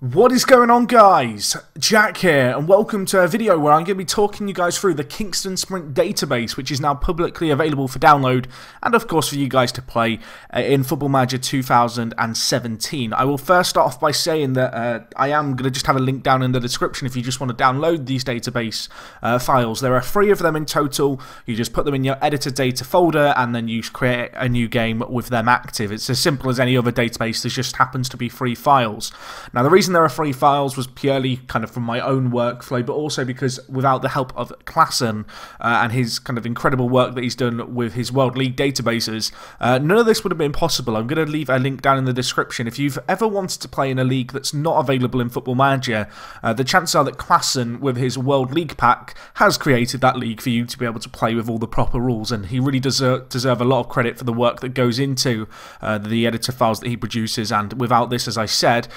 What is going on, guys? Jack here, and welcome to a video where I'm going to be talking you guys through the Kingston Sprint database, which is now publicly available for download and of course for you guys to play in Football Manager 2017. I will first start off by saying that I am going to just have a link down in the description if you just want to download these database files. There are 3 of them in total. You just put them in your editor data folder and then you create a new game with them active. It's as simple as any other database. There just happens to be 3 files. Now, the reason there are 3 files was purely kind of from my own workflow, but also because without the help of Klassen and his kind of incredible work that he's done with his World League databases, none of this would have been possible. I'm going to leave a link down in the description. If you've ever wanted to play in a league that's not available in Football Manager, the chances are that Klassen, with his World League pack, has created that league for you to be able to play with all the proper rules, and he really deserve a lot of credit for the work that goes into the editor files that he produces. And without this, as I said,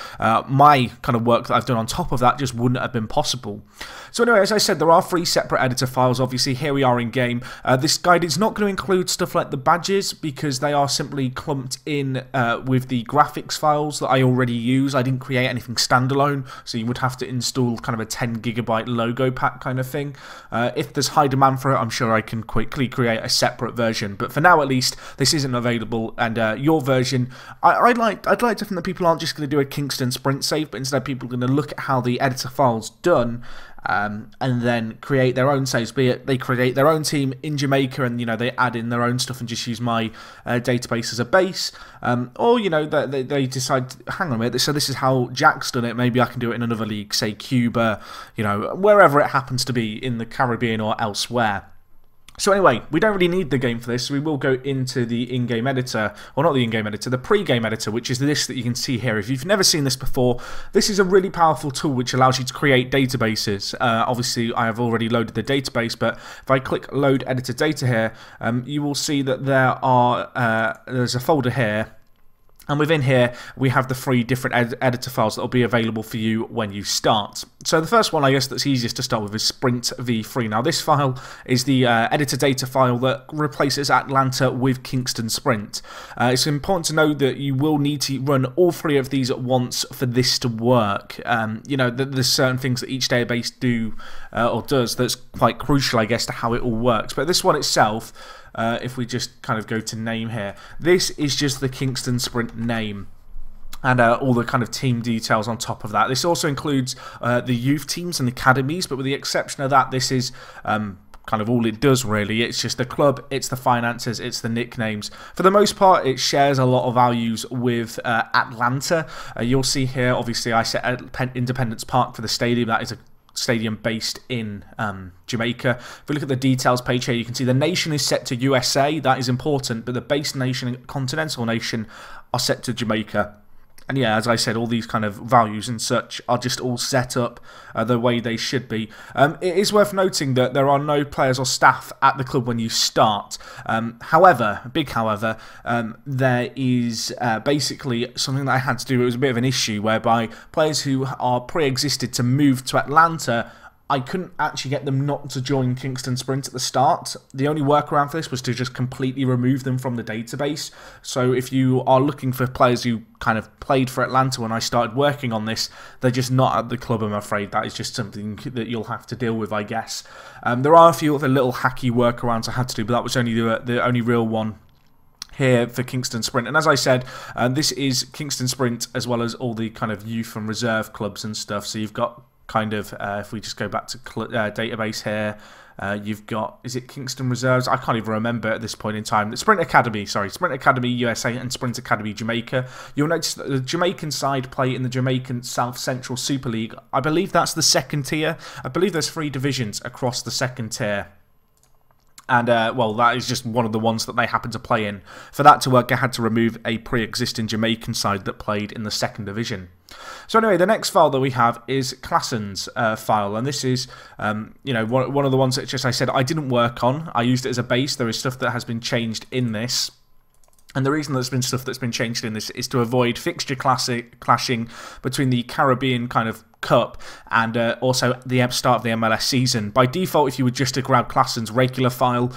my kind of work that I've done on top of that just wouldn't have been possible. So anyway, as I said, there are 3 separate editor files. Obviously, here we are in game. This guide is not going to include stuff like the badges because they are simply clumped in with the graphics files that I already use. I didn't create anything standalone, so you would have to install kind of a 10 GB logo pack kind of thing. If there's high demand for it, I'm sure I can quickly create a separate version. But for now, at least, this isn't available. And your version, I'd like to think that people aren't just going to do a Kingston Sprint save, but instead people are going to look at how the editor file's done and then create their own saves, be it they create their own team in Jamaica and, you know, they add in their own stuff and just use my database as a base, or, you know, they decide, hang on a minute, so this is how Jack's done it, maybe I can do it in another league, say Cuba, you know, wherever it happens to be in the Caribbean or elsewhere. So anyway, we don't really need the game for this, so we will go into the in-game editor, or not the in-game editor, the pre-game editor, which is this that you can see here. If you've never seen this before, this is a really powerful tool which allows you to create databases. Obviously, I have already loaded the database, but if I click Load Editor Data here, you will see that there's a folder here. And within here, we have the 3 different editor files that will be available for you when you start. So the first one, I guess, that's easiest to start with is Sprint v3. Now, this file is the editor data file that replaces Atlanta with Kingston Sprint. It's important to know that you will need to run all 3 of these at once for this to work. You know, there's certain things that each database do or does that's quite crucial, I guess, to how it all works. But this one itself, if we just kind of go to name here, this is just the Kingston Sprint name and all the kind of team details on top of that. This also includes the youth teams and academies, but with the exception of that, this is kind of all it does really. It's just the club, it's the finances, it's the nicknames. For the most part, it shares a lot of values with Atlanta. You'll see here, obviously, I set Independence Park for the stadium. That is a stadium based in Jamaica. If we look at the details page here, you can see the nation is set to USA. That is important, but the base nation and continental nation are set to Jamaica. And yeah, as I said, all these kind of values and such are just all set up the way they should be. It is worth noting that there are no players or staff at the club when you start. However, big however, there is basically something that I had to do. It was a bit of an issue whereby players who are pre-existed to move to Atlanta, I couldn't actually get them not to join Kingston Sprint at the start. The only workaround for this was to just completely remove them from the database. So if you are looking for players who kind of played for Atlanta when I started working on this, they're just not at the club, I'm afraid. That is just something that you'll have to deal with, I guess. There are a few other little hacky workarounds I had to do, but that was only the only real one here for Kingston Sprint. And as I said, this is Kingston Sprint as well as all the kind of youth and reserve clubs and stuff. So you've got kind of, if we just go back to database here, you've got, is it Kingston Reserves? I can't even remember at this point in time. Sprint Academy, sorry, Sprint Academy USA and Sprint Academy Jamaica. You'll notice that the Jamaican side play in the Jamaican South Central Super League. I believe that's the 2nd tier. I believe there's 3 divisions across the 2nd tier. And, well, that is just one of the ones that they happen to play in. For that to work, I had to remove a pre-existing Jamaican side that played in the 2nd division. So anyway, the next file that we have is Klassen's file, and this is, you know, one of the ones that just I said I didn't work on. I used it as a base. There is stuff that has been changed in this. And the reason there's been stuff that's been changed in this is to avoid fixture clashing between the Caribbean kind of Cup and also the start of the MLS season. By default, if you were just to grab Claessen's regular file,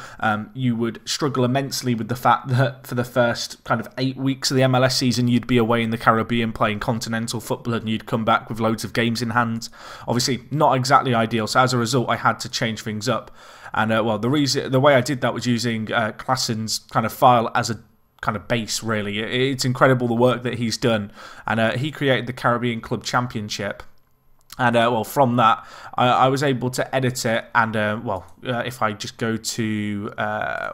you would struggle immensely with the fact that for the first kind of 8 weeks of the MLS season, you'd be away in the Caribbean playing continental football and you'd come back with loads of games in hand. Obviously, not exactly ideal, so as a result, I had to change things up. And well, the way I did that was using Claessen's kind of file as a kind of base, really. It's incredible the work that he's done, and he created the Caribbean Club Championship. And well, from that, I was able to edit it. And well, if I just go to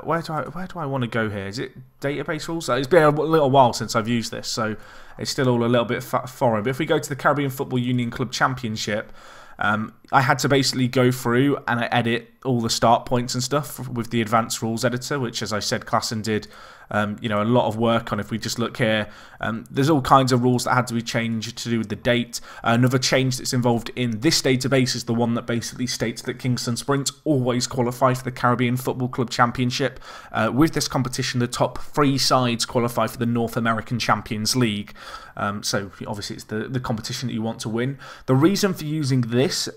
where do I want to go here? Is it database rules? It's been a little while since I've used this, so it's still all a little bit foreign. But if we go to the Caribbean Football Union Club Championship, I had to basically go through and edit all the start points and stuff with the advanced rules editor, which, as I said, Claessen did you know, a lot of work on. If we just look here, there's all kinds of rules that had to be changed to do with the date. Another change that's involved in this database is the one that basically states that Kingston Sprint always qualify for the Caribbean Football Club Championship. With this competition, the top 3 sides qualify for the North American Champions League. So obviously it's the competition that you want to win. The reason for using this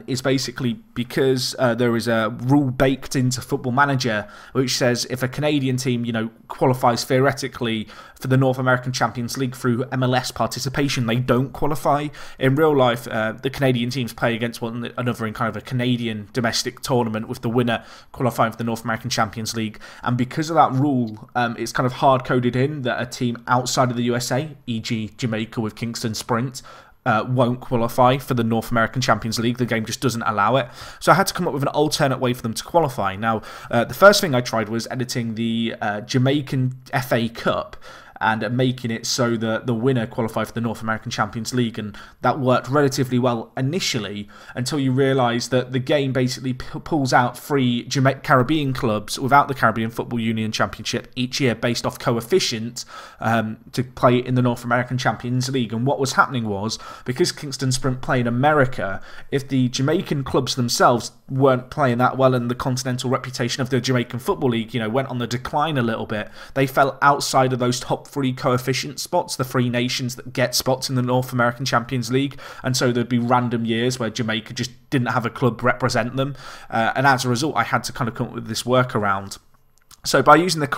is basically because there is a rule baked into Football Manager which says if a Canadian team, you know, qualifies theoretically for the North American Champions League through MLS participation, they don't qualify. In real life, the Canadian teams play against one another in kind of a Canadian domestic tournament, with the winner qualifying for the North American Champions League. And because of that rule, it's kind of hard-coded in that a team outside of the USA, e.g. Jamaica with Kingston Sprint, won't qualify for the North American Champions League. The game just doesn't allow it. So I had to come up with an alternate way for them to qualify. Now, the first thing I tried was editing the Jamaican FA Cup and making it so that the winner qualified for the North American Champions League, and that worked relatively well initially until you realise that the game basically pulls out 3 Caribbean clubs without the Caribbean Football Union Championship each year based off coefficient to play in the North American Champions League. And what was happening was, because Kingston Sprint play in America, if the Jamaican clubs themselves weren't playing that well and the continental reputation of the Jamaican Football League, you know, went on the decline a little bit, they fell outside of those top 3 coefficient spots, the 3 nations that get spots in the North American Champions League. And so there'd be random years where Jamaica just didn't have a club represent them, and as a result I had to kind of come up with this workaround. So by using the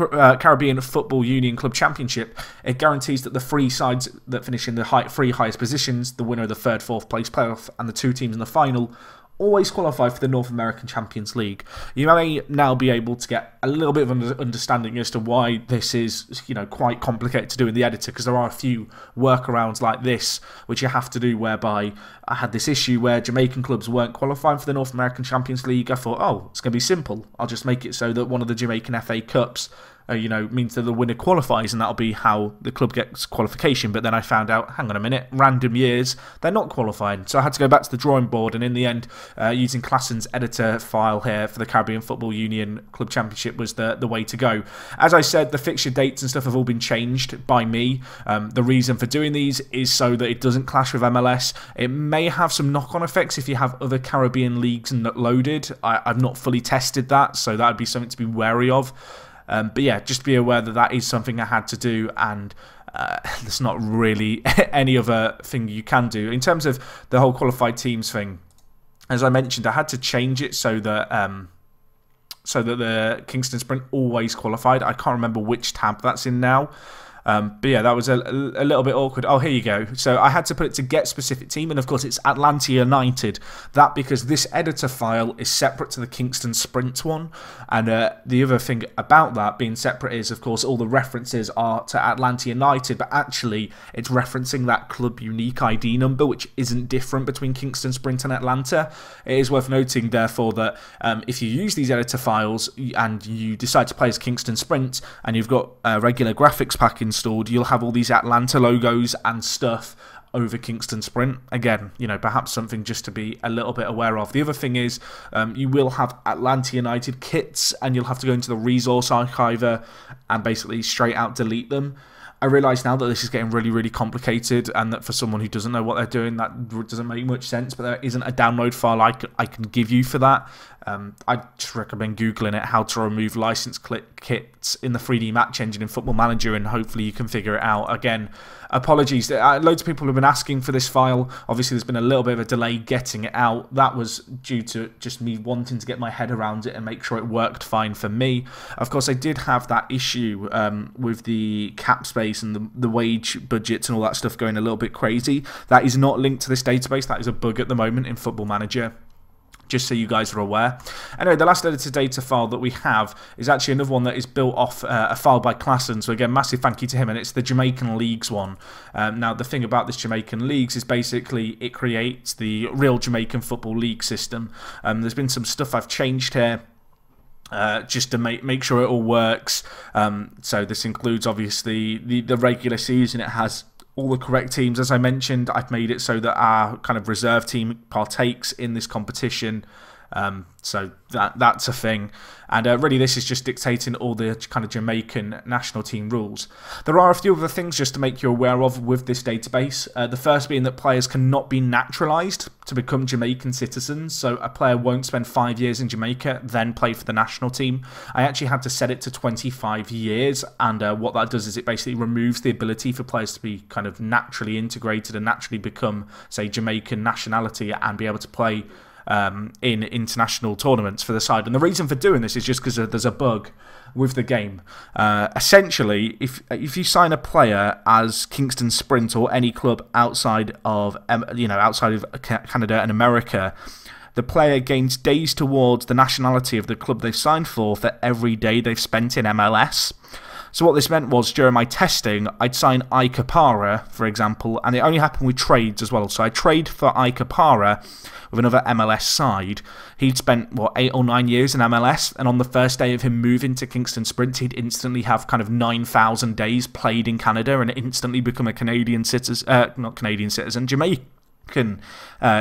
Caribbean Football Union Club Championship, it guarantees that the 3 sides that finish in the 3 highest positions, the winner of the 3rd, 4th place playoff, and the 2 teams in the final, always qualify for the North American Champions League. You may now be able to get a little bit of an understanding as to why this is, you know, quite complicated to do in the editor, because there are a few workarounds like this which you have to do, whereby I had this issue where Jamaican clubs weren't qualifying for the North American Champions League. I thought, oh, it's going to be simple. I'll just make it so that one of the Jamaican FA Cups you know, means that the winner qualifies, and that'll be how the club gets qualification. But then I found out, hang on a minute, random years, they're not qualifying. So I had to go back to the drawing board, and in the end, using Claessen's editor file here for the Caribbean Football Union Club Championship was the way to go. As I said, the fixture dates and stuff have all been changed by me. The reason for doing these is so that it doesn't clash with MLS. It may have some knock-on effects if you have other Caribbean leagues loaded. I've not fully tested that, so that would be something to be wary of. But yeah, just be aware that that is something I had to do, and there's not really any other thing you can do. In terms of the whole qualified teams thing, as I mentioned, I had to change it so that the Kingston Sprint always qualified. I can't remember which tab that's in now. But yeah, that was a little bit awkward. Oh, here you go. So I had to put it to get specific team, and of course it's Atlanta United. That because this editor file is separate to the Kingston Sprint one. And the other thing about that being separate is, of course, all the references are to Atlanta United, but actually it's referencing that club unique ID number, which isn't different between Kingston Sprint and Atlanta. It is worth noting, therefore, that if you use these editor files and you decide to play as Kingston Sprint and you've got a regular graphics pack installed, you'll have all these Atlanta logos and stuff over Kingston Sprint. Again, you know, perhaps something just to be a little bit aware of. The other thing is you will have Atlanta United kits, and you'll have to go into the resource archiver and basically straight out delete them. I realise now that this is getting really, really complicated, and that for someone who doesn't know what they're doing, that doesn't make much sense, but there isn't a download file I can give you for that. I just recommend Googling it, how to remove license kits in the 3D match engine in Football Manager, and hopefully you can figure it out. Again, apologies, loads of people have been asking for this file. Obviously there's been a little bit of a delay getting it out. That was due to just me wanting to get my head around it and make sure it worked fine for me. Of course, I did have that issue with the cap space and the wage budgets and all that stuff going a little bit crazy. That is not linked to this database. That is a bug at the moment in Football Manager, just so you guys are aware. Anyway, the last editor data file that we have is actually another one that is built off a file by Klassen, so again, massive thank you to him, and it's the Jamaican Leagues one. Now, the thing about this Jamaican Leagues is basically it creates the real Jamaican Football League system. There's been some stuff I've changed here, just to make sure it all works. So this includes, obviously, the regular season. It has all the correct teams. As I mentioned, I've made it so that our kind of reserve team partakes in this competition. So that's a thing. And really this is just dictating all the kind of Jamaican national team rules. There are a few other things just to make you aware of with this database. The first being that players cannot be naturalised to become Jamaican citizens. So a player won't spend 5 years in Jamaica, then play for the national team. I actually had to set it to 25 years. And what that does is it basically removes the ability for players to be kind of naturally integrated and naturally become, say, Jamaican nationality and be able to play in international tournaments for the side. And the reason for doing this is just because there's a bug with the game. Essentially, if you sign a player as Kingston Sprint or any club outside of Canada and America, the player gains days towards the nationality of the club they've signed for every day they've spent in MLS. So what this meant was, during my testing, I'd sign Kapara, for example, and it only happened with trades as well. So I trade for Kapara with another MLS side. He'd spent, what, 8 or 9 years in MLS, and on the first day of him moving to Kingston Sprint, he'd instantly have kind of 9,000 days played in Canada and instantly become a Canadian citizen, Jamaican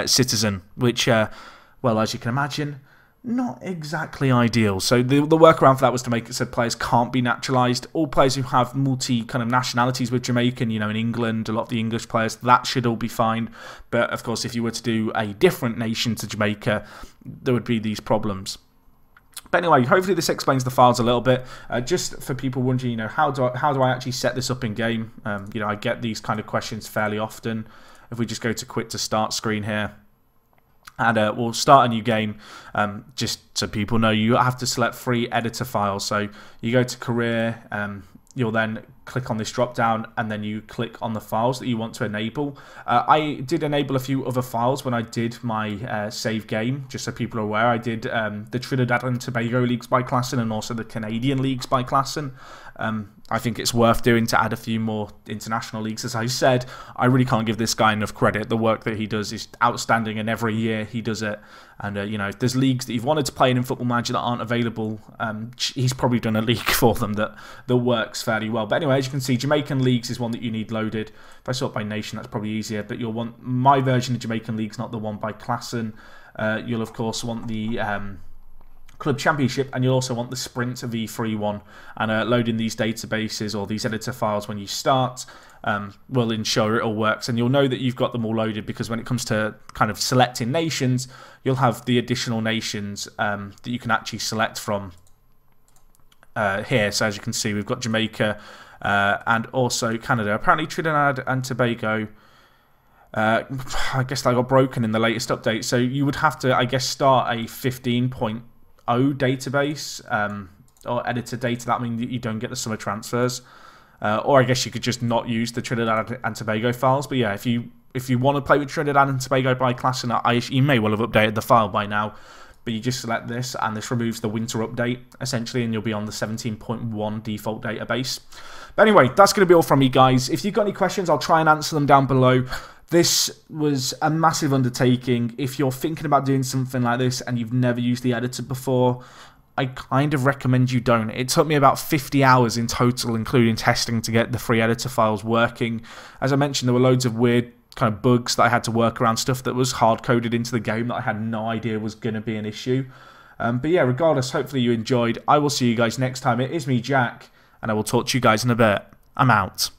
citizen, which, well, as you can imagine, not exactly ideal. So the workaround for that was to make it so players can't be naturalised. All players who have multi kind of nationalities with Jamaican, in England, a lot of the English players, that should all be fine. But of course, if you were to do a different nation to Jamaica, there would be these problems. But anyway, hopefully this explains the files a little bit. Just for people wondering, how do I actually set this up in game? I get these kind of questions fairly often. If we just go to quit to start screen here, and we'll start a new game. Just so people know, you have to select free editor files. So you go to career, you'll then click on this drop down, and then you click on the files that you want to enable. I did enable a few other files when I did my save game, just so people are aware. I did the Trinidad and Tobago leagues by Klassen and also the Canadian leagues by Klassen. I think it's worth doing to add a few more international leagues. As I said, I really can't give this guy enough credit. The work that he does is outstanding, and every year he does it. And, if there's leagues that you've wanted to play in Football Manager that aren't available, he's probably done a league for them that works fairly well. But anyway, as you can see, Jamaican Leagues is one that you need loaded. If I sort by nation, that's probably easier. But you'll want my version of Jamaican Leagues, not the one by Klassen. You'll, of course, want the Club Championship, and you'll also want the Sprint V3 one. And loading these databases or these editor files when you start will ensure it all works. And you'll know that you've got them all loaded, because when it comes to kind of selecting nations, you'll have the additional nations that you can actually select from here. So as you can see, we've got Jamaica and also Canada. Apparently Trinidad and Tobago, I guess they got broken in the latest update. So you would have to, I guess, start a 15.0 database or editor data. That means that you don't get the summer transfers. Or I guess you could just not use the Trinidad and Tobago files. But yeah, if you want to play with Trinidad and Tobago by Klassen, you may well have updated the file by now. But you just select this, and this removes the winter update, essentially, and you'll be on the 17.1 default database. But anyway, that's going to be all from me, guys. If you've got any questions, I'll try and answer them down below. This was a massive undertaking. If you're thinking about doing something like this and you've never used the editor before, I kind of recommend you don't. It took me about 50 hours in total, including testing, to get the free editor files working. As I mentioned, there were loads of weird kind of bugs that I had to work around, stuff that was hard-coded into the game that I had no idea was going to be an issue. But yeah, regardless, hopefully you enjoyed. I will see you guys next time. It is me, Jack, and I will talk to you guys in a bit. I'm out.